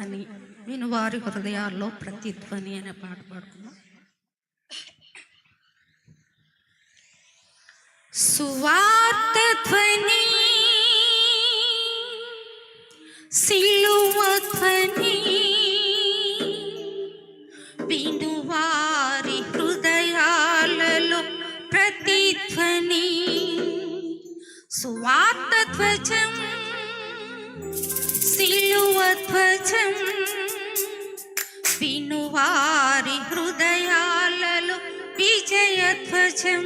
ధ్వని, వినువారి హృదయాల్లో ప్రతిధ్వని అనే పాట పాడుకున్నాం. సువార్త ధ్వని, సిలువ ధ్వని, వినువారి హృదయాలలో ప్రతిధ్వని. సువార్త ధ్వజం, సిలువ ధ్వజం, వినువారి హృదయాలలో విజయ ధ్వజం.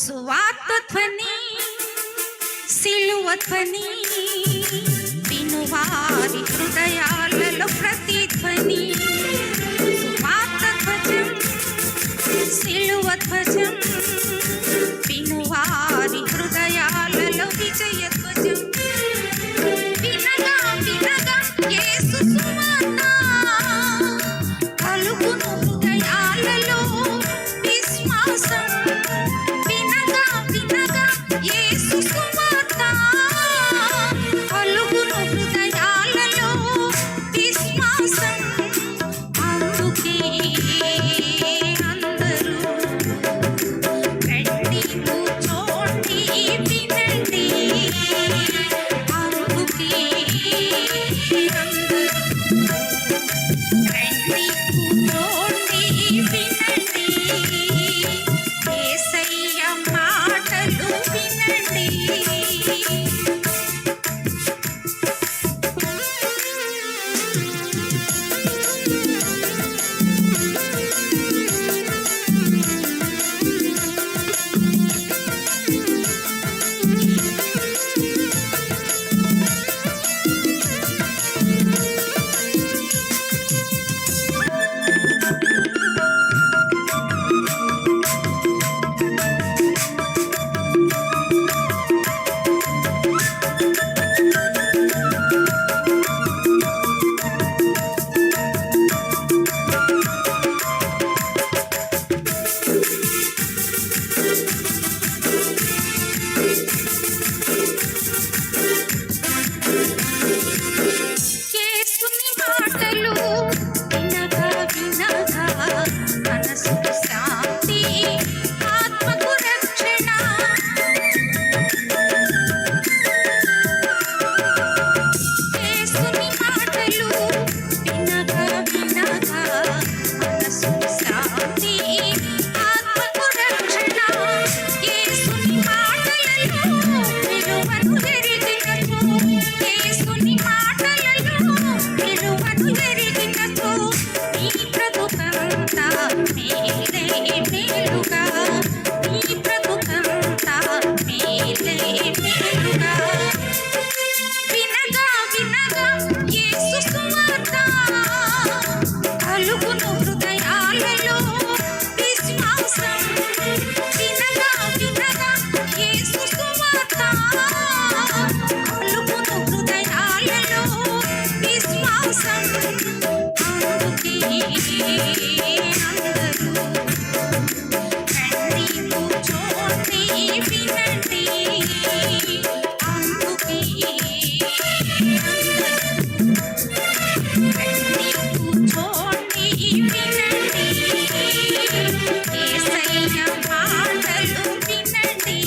సువార్త ధ్వని, సిలువ ధ్వని, వినువారి హృదయాలలో ప్రతిధ్వని. సువార్త ధ్వజం, సిలువ ధ్వజం, వినువారి హృదయాలలో విజయ ధ్వజం. వినగా వినగా యేసు సువార్త, కలుగును హృదయాలలో విశ్వాసం. వినగా వినగా యేసు సువార్త, కలుగును హృదయాలలో విశ్వాసం. అందుకే అందరూ రండి కూర్చోండి వినండి. అందుకే అందరూ రండి కూర్చోండి వినండి. యేసయ్య మాటలు వినండి. యేసుని మాటలు వినగా వినగా మనసుకు శాంతి, ఆత్మకు రక్షణ. యేసుని మాటలు వినగా వినగా మనసుకు శాంతి, ఆత్మకు రక్షణ. యేసుని మాటలలో విలువను ఎరిగినచో, యేసుని మాటలలో విలువను ఎరిగినచో, నీ బ్రతుకంతా మేలే మేలుగా, నీ బ్రతుకంతా మేలే మేలుగా. వినగా వినగా యేసు సువార్త, కలుగును హృదయాలలో విశ్వాసం. వినగా వినగా యేసు సువార్త, కలుగును హృదయాలలో విశ్వాసం. అందుకే అందరూ రండి కూర్చోండి వినండి. అందుకే రండి కూర్చోండి వినండి. యేసయ్య మాటలు వినండి.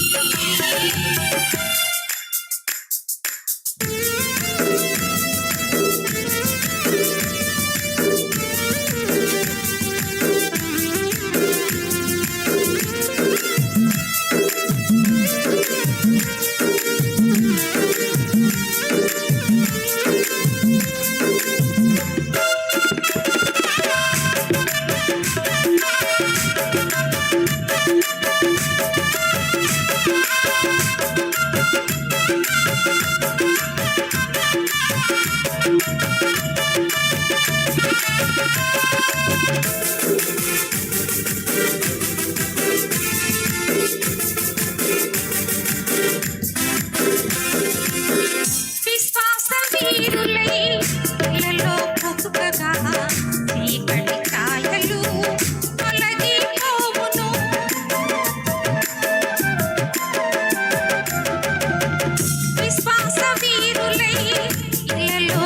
విశ్వాస వీరులై ఇళ్ళలో బ్రతుకగా చీకటి ఛాయలు తొలగిపోవును. విశ్వాస వీరులై ఇళ్ళలో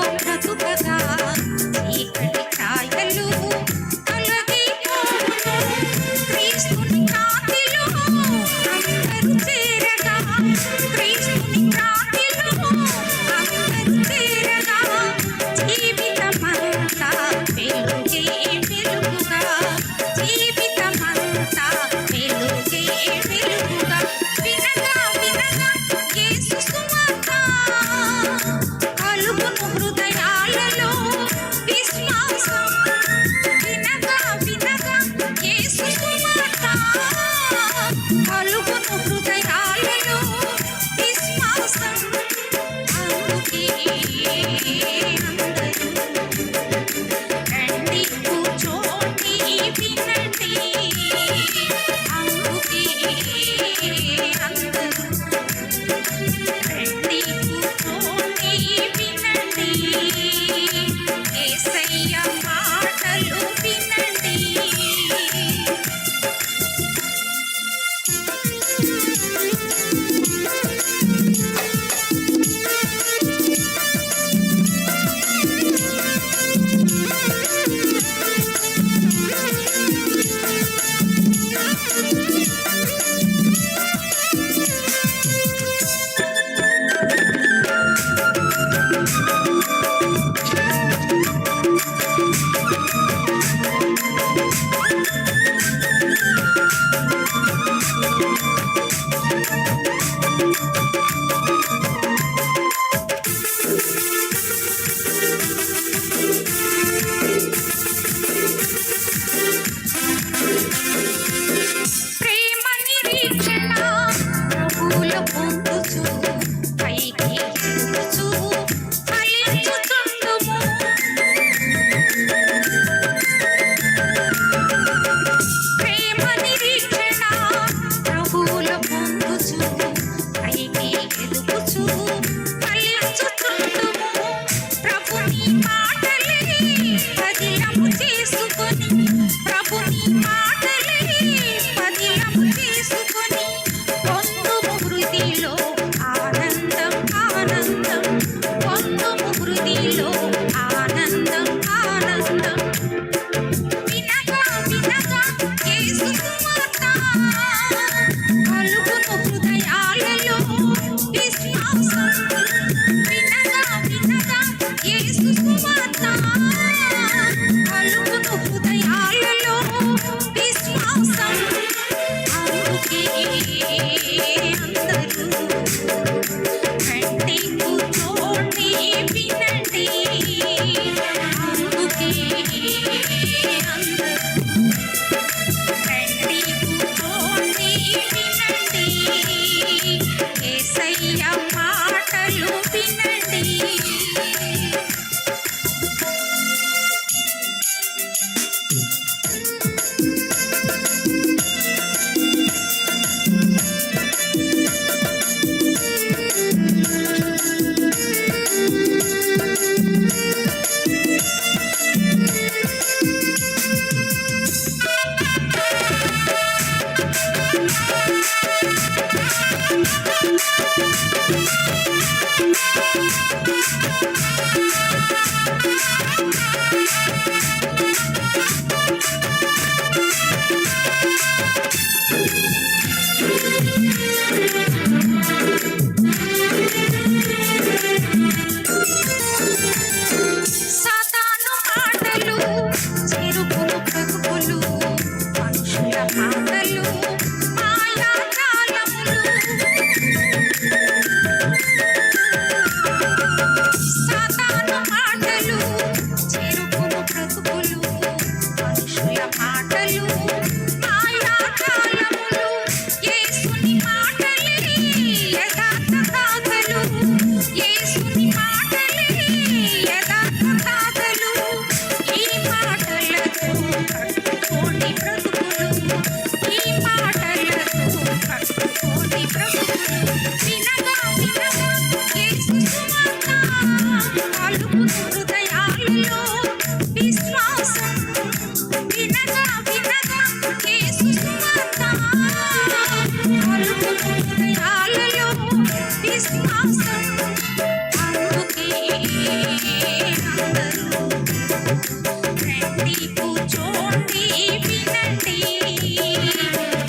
హృదయాలలో విశ్వాసం వినగా వినగా యేసు సువార్త కలుగును హృదయాలలో విశ్వాసం అందుకే అందరూ రండి కూర్చోండి వినండి అందుకే అందరూ రండి కూర్చోండి వినండి యేసయ్య మాటలు వినండి. ప్రేమ నిరీక్షణ ప్రభువులో పొందుచు పైకి ఎదుగుచు ఫలించుచుండుము. ప్రేమ నిరీక్షణ ప్రభువులో పొందుచు పైకి ఎదుగుచు ఫలించుచుండుము. ప్రభుని మాటలే పదిలము చేసుకొని ప్రభుని మాటలే పదిలము చేసుకొని పొందుము హృదిలో ఆనందం ఆనందం పొందుము హృదిలో ఆనందం ఆనందం వినగా వినగా యేసు సువార్త కలుగును హృదయాలలో విశ్వాసం వినగా వినగా యేసు సువార్త కలుగును హృదయాలలో విశ్వాసం అందుకే అందరూ రండి కూర్చోండి వినండి అందుకే అందరూ రండి కూర్చోండి వినండి యేసయ్య మాటలు వినండి. సాతాను మాటలు చెరుపును బ్రతుకులు మనుషుల మాటలు మాయాజాలములు. సాతాను మాటలు చెరుపును బ్రతుకులు మనుషుల మాటలు మాయాజాలములు. యేసుని మాటలే యథార్థ గాథలు యేసుని మాటలే యథార్థ గాథలు. ఈ మాటలతో కట్టుకోండి బ్రతుకులు ఈ మాటలతో కట్టుకోండి బ్రతుకులు వినగా వినగా యేసు సువార్త కలుగును హృదయాలలో విశ్వాసం వినగా వినగా యేసు సువార్త కలుగును హృదయాలలో విశ్వాసం అందుకే అందరూ రండి కూర్చోండి వినండి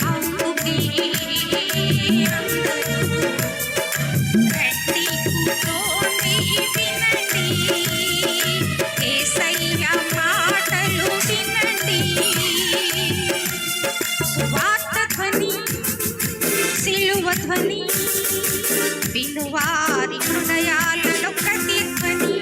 అందుకే అందరూ రండి కూర్చోండి వినండి యేసయ్య మాటలు వినండి. సువార్త ధ్వని సిలువ ధ్వని వినువారి హృదయాలలో ప్రతిధ్వని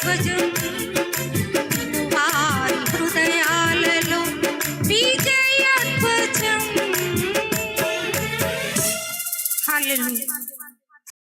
ధ్వజం